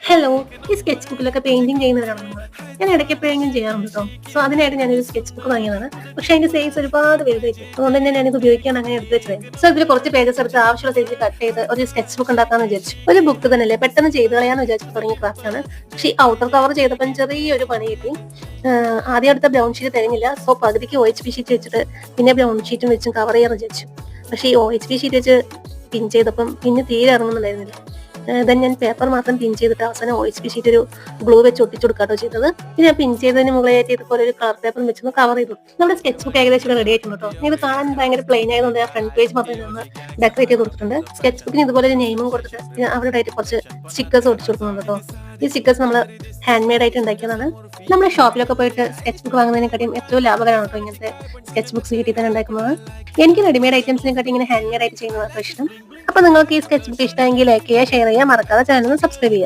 Hello, ഈ sketch ബുക്കിലൊക്കെ painting ചെയ്യുന്നവരാണോ നിങ്ങൾ? ഞാൻ ഇടയ്ക്ക് എപ്പോഴെങ്കിലും ചെയ്യാറുണ്ട് കേട്ടോ. സോ അതിനായിട്ട് ഞാനൊരു സ്കെച്ച് ബുക്ക് വാങ്ങിയതാണ്. പക്ഷെ അതിന്റെ സൈസ് ഒരുപാട് വലുതായിട്ട് അതുകൊണ്ട് തന്നെ ഞാനിത് ഉപയോഗിക്കാൻ അങ്ങനെ എടുത്ത് വെച്ചതായിരുന്നു. സോ ഇതിൽ കുറച്ച് പേജസ് എടുത്ത് ആവശ്യമുള്ള സൈസിൽ കട്ട് ചെയ്ത് ഒരു സ്കെച്ച് ബുക്ക് ഉണ്ടാക്കാന്ന് വിചാരിച്ചു. ഒരു ബുക്ക് തന്നെയല്ലേ, പെട്ടെന്ന് ചെയ്ത് കളയാന്ന് വിചാരിച്ചു തുടങ്ങിയ ക്രാഫ്റ്റാണ്. പക്ഷേ ഈ ഔട്ടർ കവർ ചെയ്തപ്പം ചെറിയൊരു പണി കിട്ടി. ആദ്യം എടുത്ത ബ്രൗൺ ഷീറ്റ് തികഞ്ഞില്ല. സോ പകുതിക്ക് OHP ഷീറ്റ് വെച്ചിട്ട് പിന്നെ ബ്രൗൺ ഷീറ്റും വെച്ചും കവർ ചെയ്യാന്ന് വിചാരിച്ചു. പക്ഷേ ഈ OHP ഷീറ്റ് വെച്ച് പിൻ ചെയ്തപ്പം പിന്നെ തീരെ ഇറങ്ങുന്നുണ്ടായിരുന്നില്ല. ദെൻ ഞാൻ പേപ്പർ മാത്രം പിൻ ചെയ്തിട്ട് അവസാനം OHP ഷീറ്റ് ഒരു ഗ്ലൂ വെച്ച് ഒട്ടിച്ചു കൊടുക്കാട്ടോ ചെയ്തത്. ഇത് ഞാൻ പിൻ ചെയ്തതിന് മുകളിലായിട്ട് ഇതുപോലെ ഒരു കളർ പേപ്പർ വെച്ചൊന്ന് കവർ ചെയ്തു. നമ്മുടെ സ്കെച്ച് ബുക്ക് ഏകദേശം റെഡി ആയിട്ടുണ്ട് കേട്ടോ. ഇത് കാണാൻ ഭയങ്കര പ്ലെയിൻ ആയതുകൊണ്ട് ഞാൻ ഫ്രണ്ട് പേജ് മാത്രം ഒന്ന് ഡെക്കറേറ്റ് ചെയ്ത് കൊടുത്തിട്ടുണ്ട്. സ്കെച്ച് ബുക്കിന് ഇതുപോലെ ഒരു നെയിമും കൊടുത്തിട്ട് അവരുടെ ആയിട്ട് കുറച്ച് സ്റ്റിക്കേഴ്സ് ഒട്ടിച്ചു കൊടുക്കുന്നുണ്ട് കേട്ടോ. ഈ സ്റ്റിക്കേഴ്സ് നമ്മൾ ഹാൻഡ് മെയ്ഡ് ആയിട്ട് ഉണ്ടാക്കിയതാണ്. നമ്മുടെ ഷോപ്പിലൊക്കെ പോയിട്ട് സ്കെച്ച് ബുക്ക് വാങ്ങുന്നതിനെക്കാട്ടിയും ഏറ്റവും ലാഭകരമാണ് കേട്ടോ ഇങ്ങനത്തെ സ്കെച്ച് ബുക്സ് വീട്ടിൽ തന്നെ ഉണ്ടാക്കുന്നത്. എനിക്ക് റെഡിമെയ്ഡ് ഐറ്റംസിനെക്കാട്ടി ഇങ്ങനെ ഹാൻഡ് മെയ്ഡ് ആയിട്ട് ചെയ്യുന്നതാണ് ഇഷ്ടം. അപ്പൊ നിങ്ങൾക്ക് ഈ സ്കെച്ച് ബുക്ക് ഇഷ്ടമെങ്കിൽ ലൈക്ക് ചെയ്യുക, ഷെയർ ചെയ്യുക, മറക്കാതെ ചാനൽ സബ്സ്ക്രൈബ് ചെയ്യുക.